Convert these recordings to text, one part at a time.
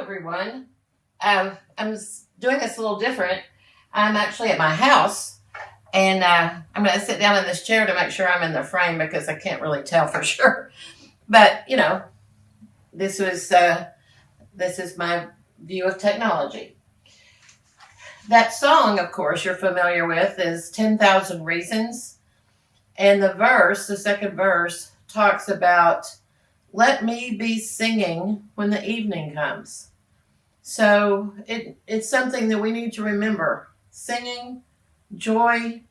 everyone. Doing this a little different. I'm actually at my house, and I'm going to sit down in this chair to make sure I'm in the frame because I can't really tell for sure. But this was this is my view of technology. That song, of course, you're familiar with is 10,000 Reasons, and the second verse, talks about let me be singing when the evening comes. So it's something that we need to remember. Singing, joy,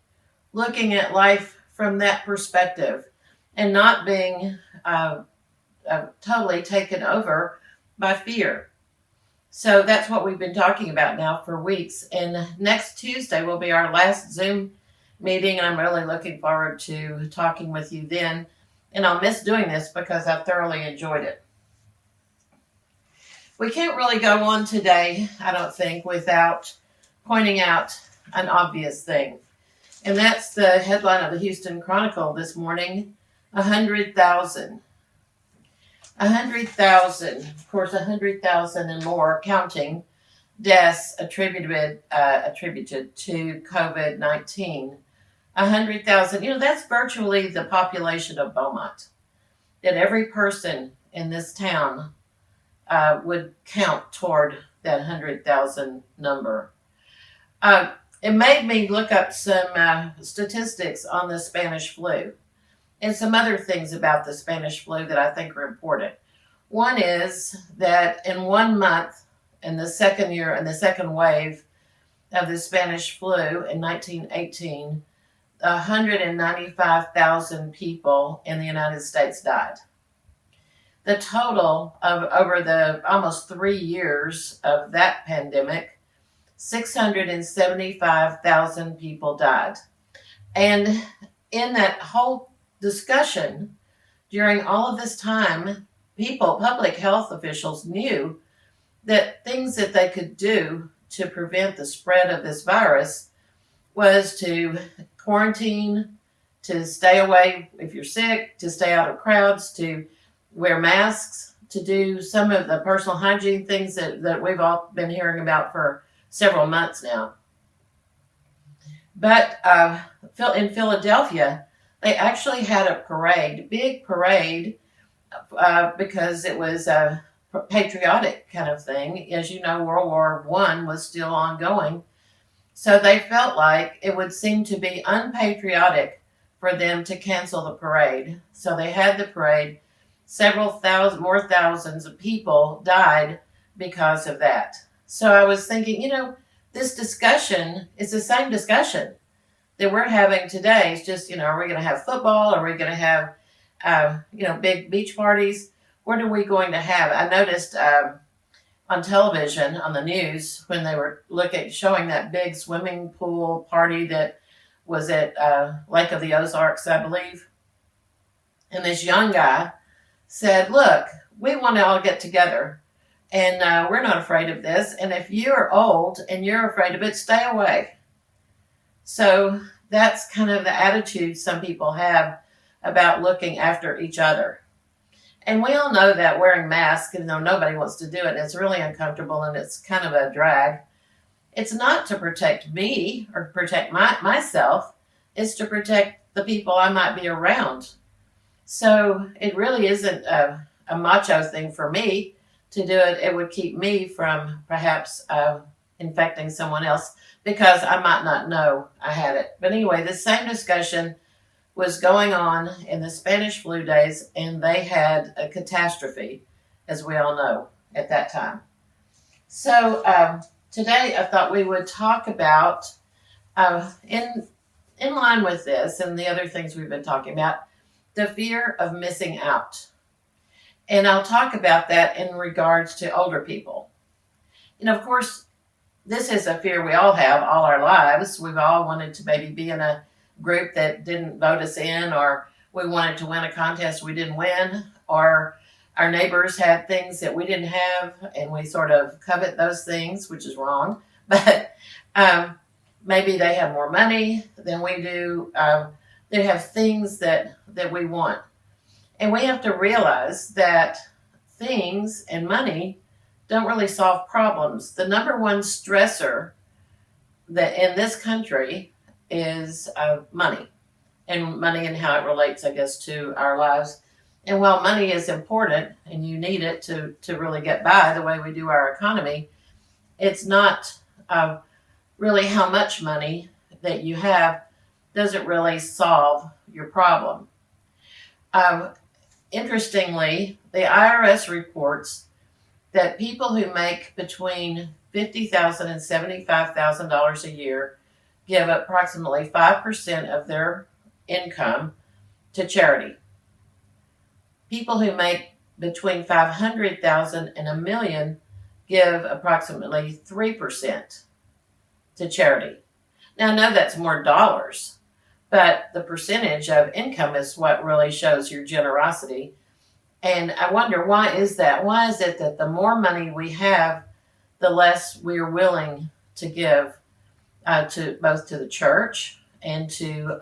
looking at life from that perspective, and not being totally taken over by fear. So that's what we've been talking about now for weeks. And next Tuesday will be our last Zoom meeting. I'm really looking forward to talking with you then. And I'll miss doing this because I thoroughly enjoyed it. We can't really go on today, I don't think, without pointing out an obvious thing. And that's the headline of the Houston Chronicle this morning, 100,000. 100,000, of course, 100,000 and more counting deaths attributed to COVID-19. 100,000, that's virtually the population of Beaumont. That every person in this town would count toward that 100,000 number. It made me look up some statistics on the Spanish flu and some other things about the Spanish flu that I think are important. One is that in 1 month, in the second wave of the Spanish flu in 1918, 195,000 people in the United States died. The total of over the almost 3 years of that pandemic, 675,000 people died. And in that whole discussion, during all of this time, public health officials knew that things that they could do to prevent the spread of this virus was to quarantine, to stay away if you're sick, to stay out of crowds, to wear masks, to do some of the personal hygiene things that we've all been hearing about for several months now. But in Philadelphia, they actually had a big parade, because it was a patriotic kind of thing. As you know, World War I was still ongoing. So they felt like it would seem to be unpatriotic for them to cancel the parade. So they had the parade. Several thousands of people died because of that. So I was thinking, this discussion is the same discussion that we're having today. It's just, are we going to have football? Are we going to have, big beach parties? What are we going to have? I noticed on television, on the news, when they were showing that big swimming pool party that was at Lake of the Ozarks, I believe. And this young guy said, look, we want to all get together, and we're not afraid of this. And if you're old and you're afraid of it, stay away. So that's kind of the attitude some people have about looking after each other. And we all know that wearing masks, nobody wants to do it, and it's really uncomfortable, and it's kind of a drag. It's not to protect me or protect myself. It's to protect the people I might be around. So it really isn't a macho thing for me to do it. It would keep me from perhaps infecting someone else because I might not know I had it. But anyway, the same discussion was going on in the Spanish flu days, and they had a catastrophe, as we all know, at that time. So today I thought we would talk about, in line with this and the other things we've been talking about, the fear of missing out. And I'll talk about that in regards to older people. Of course, this is a fear we all have all our lives. We've all wanted to maybe be in a group that didn't vote us in, or we wanted to win a contest we didn't win, or our neighbors had things that we didn't have, and we sort of covet those things, which is wrong. But maybe they have more money than we do. They have things that we want. And we have to realize that things and money don't really solve problems. The number one stressor that in this country is money, and money and how it relates, I guess, to our lives. And while money is important and you need it to really get by the way we do our economy, it's not really how much money that you have doesn't really solve your problem. Um, Interestingly, the IRS reports that people who make between $50,000 and $75,000 a year give approximately 5% of their income to charity. People who make between 500,000 and a million give approximately 3% to charity. Now, I know that's more dollars, but the percentage of income is what really shows your generosity. And I wonder, why is that? Why is it that the more money we have, the less we're willing to give to both to the church and to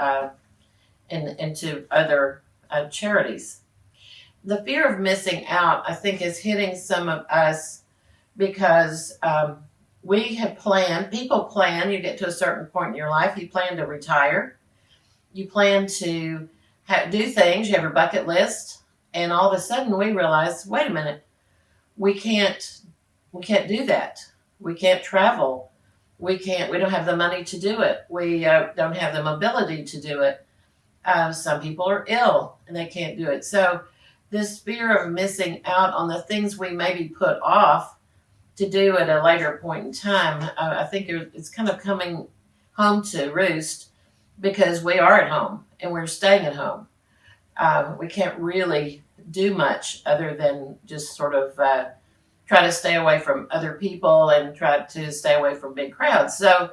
other charities? The fear of missing out, I think, is hitting some of us because we have planned. People plan. You get to a certain point in your life, you plan to retire. You plan to do things. You have your bucket list. And all of a sudden we realize, wait a minute, we can't do that. We can't travel. We don't have the money to do it. We don't have the mobility to do it. Some people are ill and they can't do it. So this fear of missing out on the things we maybe put off to do at a later point in time, I think it's kind of coming home to roost because we are at home and we're staying at home. We can't really do much other than just sort of try to stay away from other people and try to stay away from big crowds. So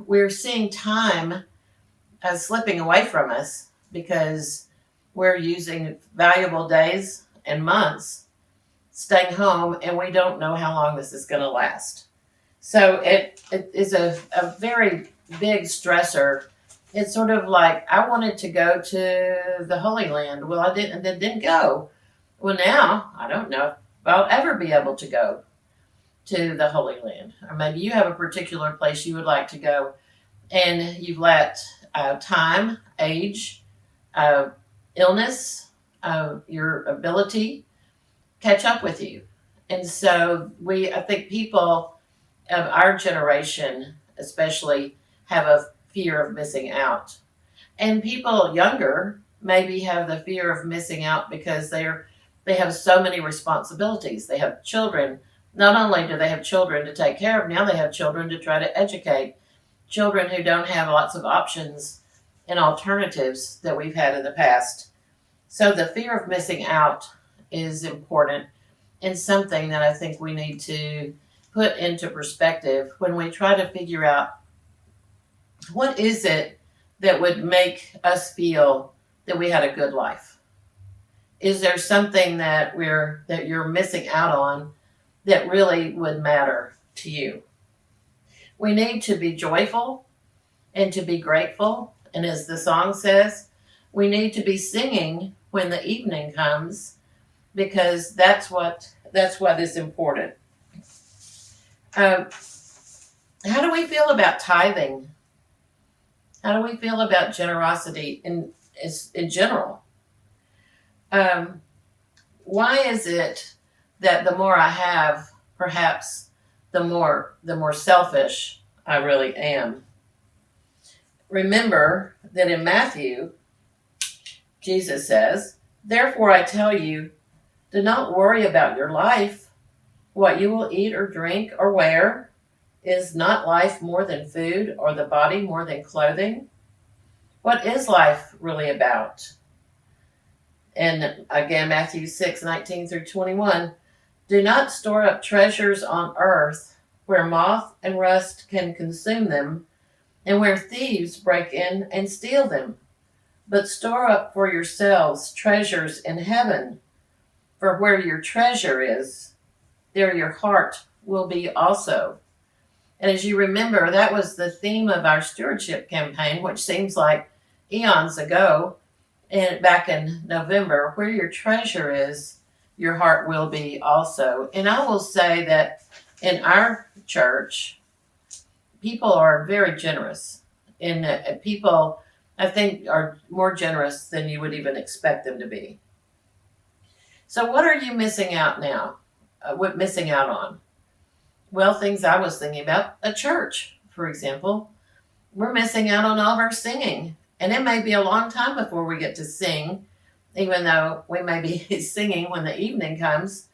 we're seeing time slipping away from us because we're using valuable days and months staying home, and we don't know how long this is going to last. So it is a very big stressor. It's sort of like, I wanted to go to the Holy Land. Well, I didn't go. Well, now I don't know if I'll ever be able to go to the Holy Land. Or maybe you have a particular place you would like to go, and you've let time, age, illness, your ability catch up with you. And so I think people of our generation especially have a fear of missing out. And people younger maybe have the fear of missing out because they have so many responsibilities. They have children. Not only do they have children to take care of, now they have children to try to educate. Children who don't have lots of options and alternatives that we've had in the past. So the fear of missing out is important and something that I think we need to put into perspective when we try to figure out what is it that would make us feel that we had a good life. Is there something that you're missing out on that really would matter to you? We need to be joyful and to be grateful. And as the song says, we need to be singing when the evening comes, because that's what is important. How do we feel about tithing? How do we feel about generosity in general? Why is it that the more I have, perhaps the more selfish I really am? Remember that in Matthew, Jesus says, "Therefore I tell you, do not worry about your life, what you will eat or drink or wear. Is not life more than food, or the body more than clothing? What is life really about?" And again, Matthew 6:19 through 21, "Do not store up treasures on earth, where moth and rust can consume them, and where thieves break in and steal them. But store up for yourselves treasures in heaven, for where your treasure is, there your heart will be also." And as you remember, that was the theme of our stewardship campaign, which seems like eons ago, and back in November. Where your treasure is, your heart will be also. And I will say that in our church, people are very generous. And people, I think, are more generous than you would even expect them to be. So, what are you missing out now? What missing out on? Well, things I was thinking about a church, for example. We're missing out on all of our singing. And it may be a long time before we get to sing, even though we may be singing when the evening comes.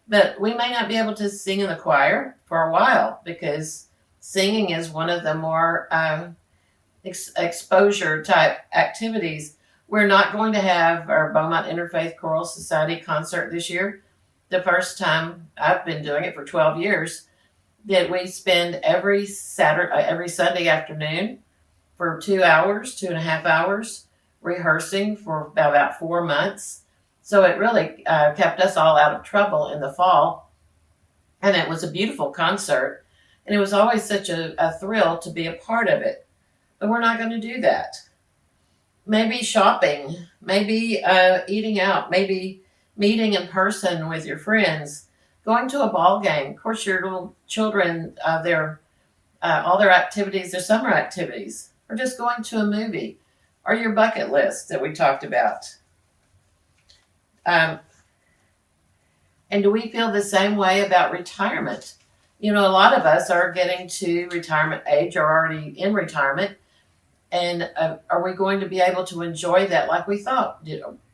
But we may not be able to sing in the choir for a while because singing is one of the more exposure type activities. We're not going to have our Beaumont Interfaith Choral Society concert this year. The first time I've been doing it for 12 years, that we spend every Sunday afternoon for 2 hours, 2.5 hours, rehearsing for about 4 months. So it really kept us all out of trouble in the fall. And it was a beautiful concert. And it was always such a thrill to be a part of it. But we're not going to do that. Maybe shopping, maybe eating out, maybe meeting in person with your friends, going to a ball game. Of course, your little children, all their activities, their summer activities, or just going to a movie, or your bucket list that we talked about. And do we feel the same way about retirement? You know, a lot of us are getting to retirement age or already in retirement. And are we going to be able to enjoy that like we thought?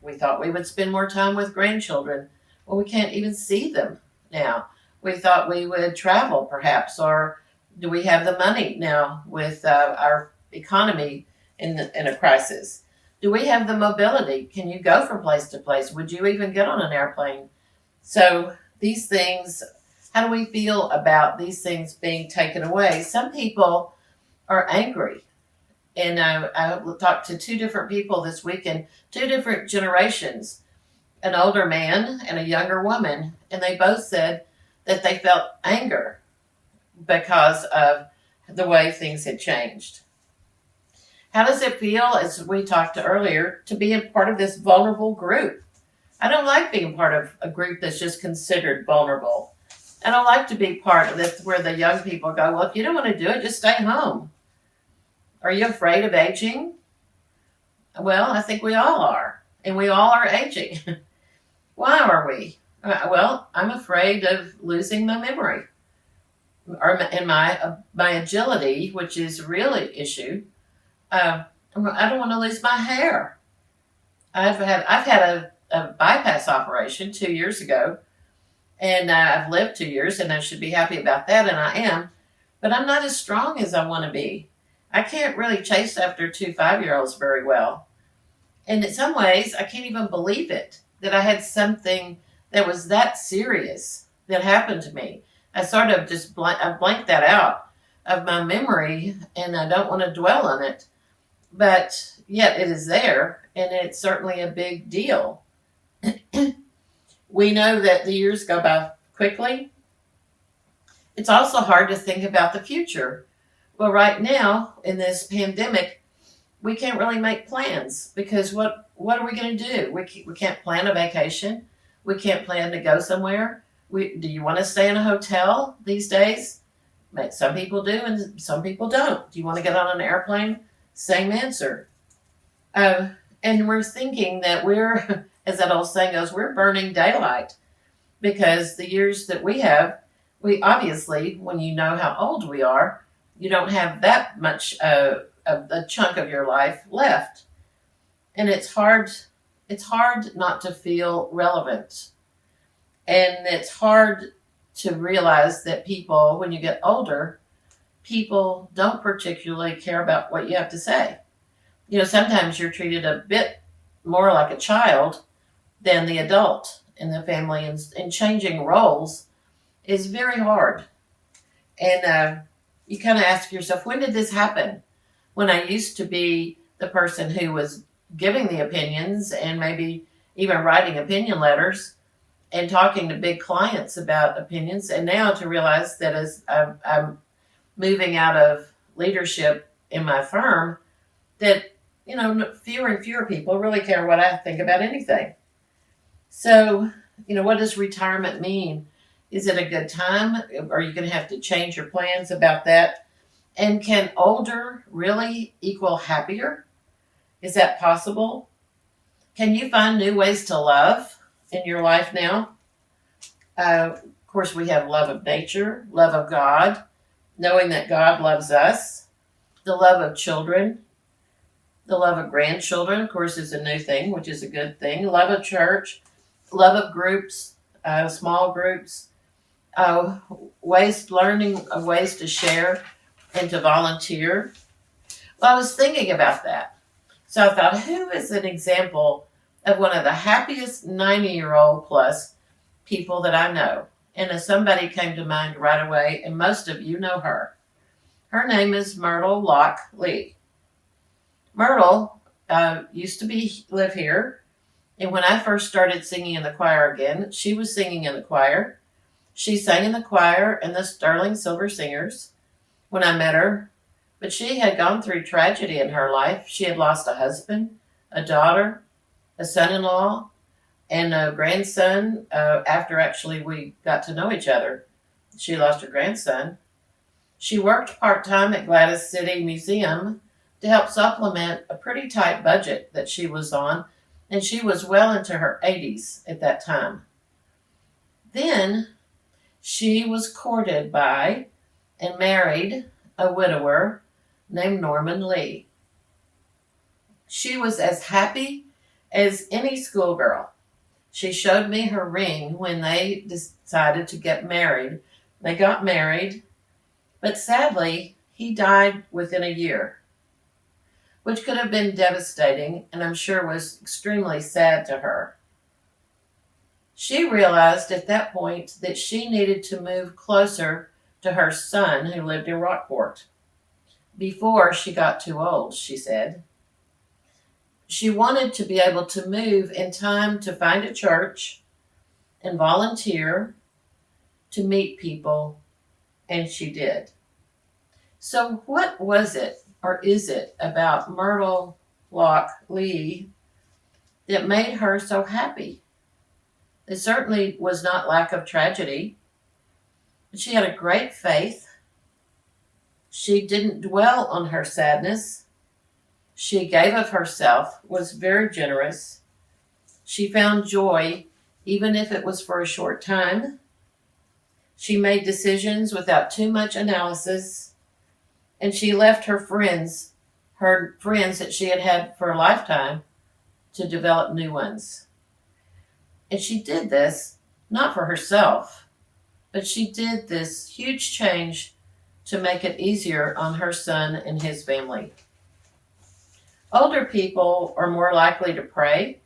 We thought we would spend more time with grandchildren. Well, we can't even see them now. We thought we would travel perhaps, or do we have the money now with our economy in a crisis? Do we have the mobility? Can you go from place to place? Would you even get on an airplane? So these things, how do we feel about these things being taken away? Some people are angry. And I talked to two different people this weekend, two different generations, an older man and a younger woman. And they both said that they felt anger because of the way things had changed. How does it feel, as we talked earlier, to be a part of this vulnerable group? I don't like being part of a group that's just considered vulnerable. I don't like to be part of this where the young people go, well, if you don't want to do it, just stay home. Are you afraid of aging? Well, I think we all are. And we all are aging. Why are we? Well, I'm afraid of losing my memory. And my agility, which is really an issue. I don't want to lose my hair. I've had a bypass operation 2 years ago. And I've lived 2 years, and I should be happy about that, and I am. But I'm not as strong as I want to be. I can't really chase after 2 5-year-olds very well. And in some ways, I can't even believe it, that I had something that was that serious that happened to me. I sort of just I blanked that out of my memory, and I don't want to dwell on it. But yet it is there, and it's certainly a big deal. We know that the years go by quickly. It's also hard to think about the future. Well, right now, in this pandemic, we can't really make plans because what are we going to do? We can't plan a vacation. We can't plan to go somewhere. Do you want to stay in a hotel these days? Some people do and some people don't. Do you want to get on an airplane? Same answer. And we're thinking that we're, as that old saying goes, we're burning daylight because the years that we have, we obviously, when you know how old we are, you don't have that much of a chunk of your life left. And it's hard not to feel relevant. And it's hard to realize that people, when you get older, people don't particularly care about what you have to say. You know, sometimes you're treated a bit more like a child than the adult in the family, and changing roles is very hard. And you kind of ask yourself, when did this happen? When I used to be the person who was giving the opinions and maybe even writing opinion letters and talking to big clients about opinions, and now to realize that as I'm moving out of leadership in my firm, that, you know, fewer and fewer people really care what I think about anything. So What does retirement mean? Is it a good time? Are you going to have to change your plans about that? And can older really equal happier? Is that possible? Can you find new ways to love in your life now? Of course, we have love of nature, love of God, knowing that God loves us, the love of children, the love of grandchildren, of course, is a new thing, which is a good thing. Love of church, love of groups, small groups, uh, learning of ways to share and to volunteer. Well, I was thinking about that. So I thought, who is an example of one of the happiest 90-year-old plus people that I know? And somebody came to mind right away, and most of you know her. Her name is Myrtle Locke Lee. Myrtle used to live here, and when I first started singing in the choir again, she was singing in the choir. She sang in the choir and the Sterling Silver Singers when I met her, but she had gone through tragedy in her life. She had lost a husband, a daughter, a son-in-law, and a grandson after actually we got to know each other. She lost her grandson. She worked part-time at Gladys City Museum to help supplement a pretty tight budget that she was on, and she was well into her 80s at that time. Then she was courted by and married a widower named Norman Lee. She was as happy as any schoolgirl. She showed me her ring when they decided to get married. They got married, but sadly, he died within a year, which could have been devastating and I'm sure was extremely sad to her. She realized at that point that she needed to move closer to her son who lived in Rockport before she got too old, she said. She wanted to be able to move in time to find a church and volunteer, to meet people, and she did. So what was it, or is it, about Myrtle Locke Lee that made her so happy? It certainly was not lack of tragedy. She had a great faith. She didn't dwell on her sadness. She gave of herself, was very generous. She found joy, even if it was for a short time. She made decisions without too much analysis, and she left her friends that she had had for a lifetime, to develop new ones. And she did this not for herself, but she did this huge change to make it easier on her son and his family. Older people are more likely to pray,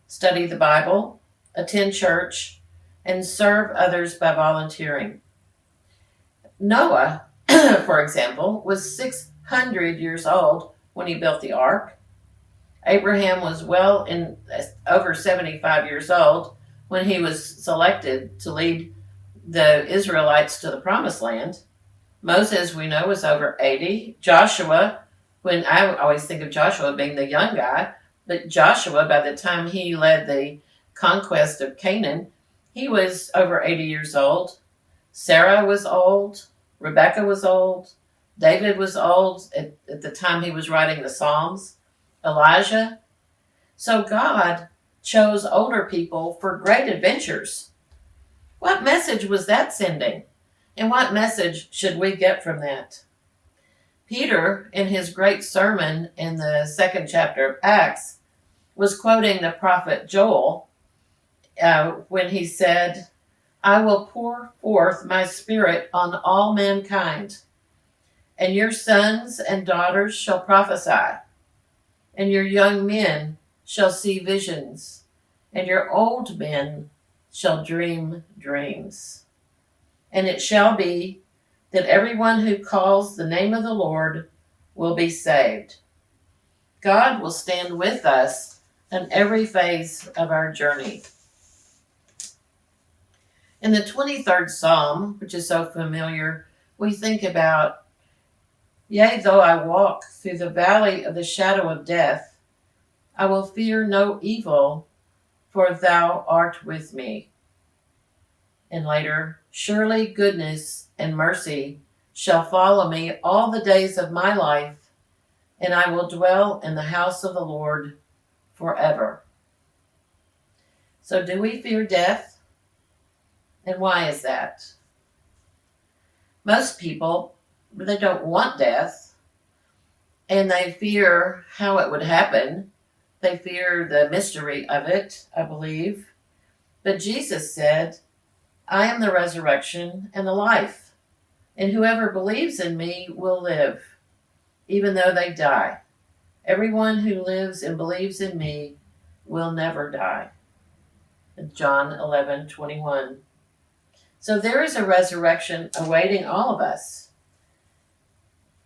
study the Bible, attend church, and serve others by volunteering. Noah, for example, was 600 years old when he built the ark. Abraham was over 75 years old when he was selected to lead the Israelites to the promised land. Moses, we know, was over 80. Joshua, when I always think of Joshua being the young guy, but Joshua, by the time he led the conquest of Canaan, he was over 80 years old. Sarah was old. Rebecca was old. David was old at the time he was writing the Psalms. Elijah. So God chose older people for great adventures. What message was that sending? And what message should we get from that? Peter, in his great sermon in the 2nd chapter of Acts, was quoting the prophet Joel when he said, "I will pour forth my spirit on all mankind, and your sons and daughters shall prophesy, and your young men shall see visions, and your old men shall dream dreams. And it shall be that everyone who calls the name of the Lord will be saved." God will stand with us in every phase of our journey. In the 23rd Psalm, which is so familiar, we think about, "Yea, though I walk through the valley of the shadow of death, I will fear no evil, for thou art with me. And later, surely goodness and mercy shall follow me all the days of my life, and I will dwell in the house of the Lord forever. So do we fear death? And why is that? Most people, they don't want death, and they fear how it would happen. They fear the mystery of it, I believe. But Jesus said, I am the resurrection and the life, and whoever believes in me will live, even though they die. Everyone who lives and believes in me will never die. John 11:21. So there is a resurrection awaiting all of us.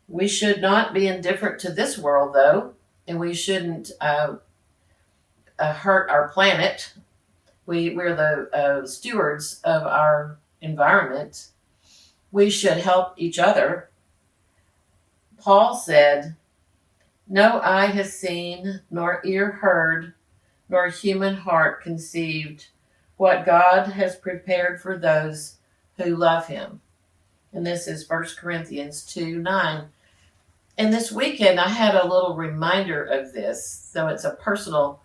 We should not be indifferent to this world, though, and we shouldn't hurt our planet. We're the stewards of our environment. We should help each other. Paul said, no eye has seen, nor ear heard, nor human heart conceived what God has prepared for those who love him. And this is 1 Corinthians 2:9. And this weekend I had a little reminder of this. So it's a personal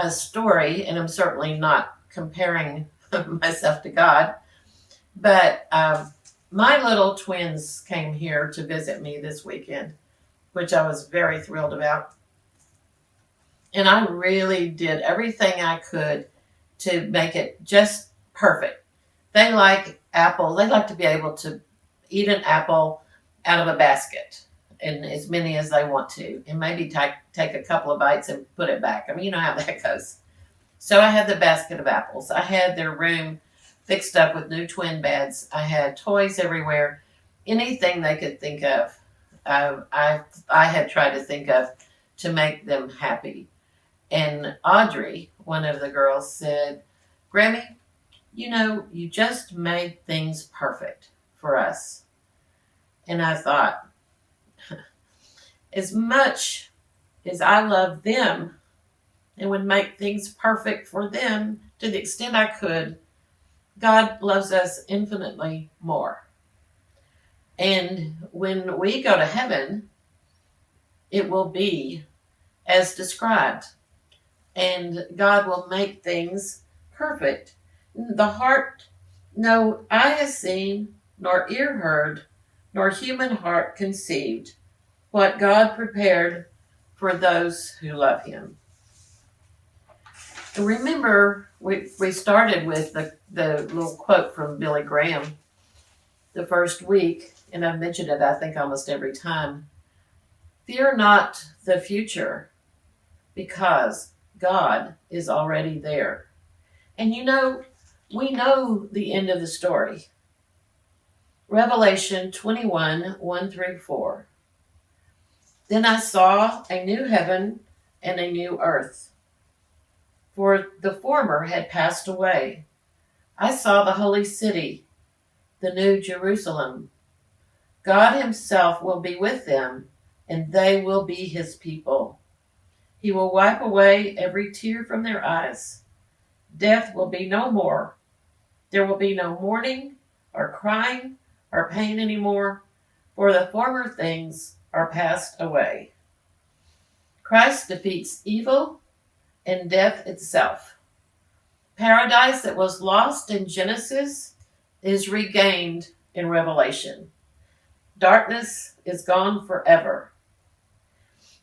story, and I'm certainly not comparing myself to God. But my little twins came here to visit me this weekend, which I was very thrilled about. And I really did everything I could to make it just perfect. They like apples. They like to be able to eat an apple out of a basket, and as many as they want to, and maybe take a couple of bites and put it back. I mean, you know how that goes. So I had the basket of apples. I had their room fixed up with new twin beds. I had toys everywhere. Anything they could think of, I had tried to think of to make them happy. And Audrey, one of the girls, said, Grammy, you know, you just made things perfect for us. And I thought, as much as I love them and would make things perfect for them to the extent I could, God loves us infinitely more. And when we go to heaven, it will be as described. And God will make things perfect. The heart, no eye has seen, nor ear heard, nor human heart conceived, what God prepared for those who love him. And remember, we started with the little quote from Billy Graham the first week, and I've mentioned it, I think, almost every time. Fear not the future, because God is already there. And you know, we know the end of the story. Revelation 21:1-4. Then I saw a new heaven and a new earth, for the former had passed away. I saw the holy city, the new Jerusalem. God himself will be with them, and they will be his people. He will wipe away every tear from their eyes. Death will be no more. There will be no mourning or crying or pain anymore, for the former things are passed away. Christ defeats evil and death itself. Paradise that was lost in Genesis is regained in Revelation. Darkness is gone forever.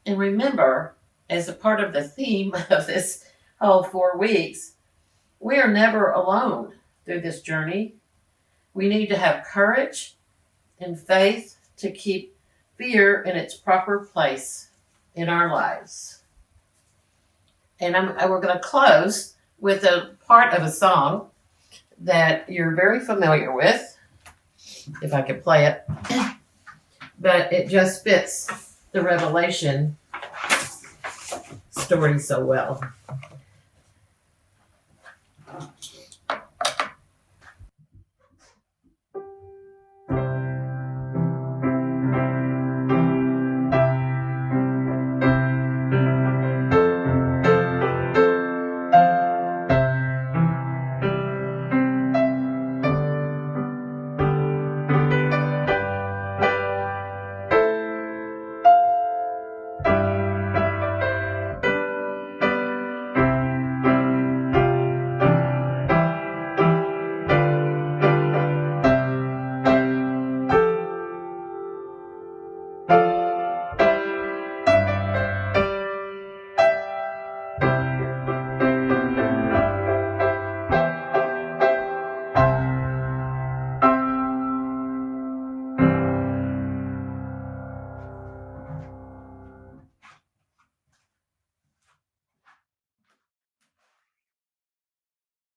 And remember, as a part of the theme of this whole 4 weeks, we are never alone through this journey. We need to have courage and faith to keep fear in its proper place in our lives. And we're going to close with a part of a song that you're very familiar with, if I could play it, but it just fits the Revelation story so well.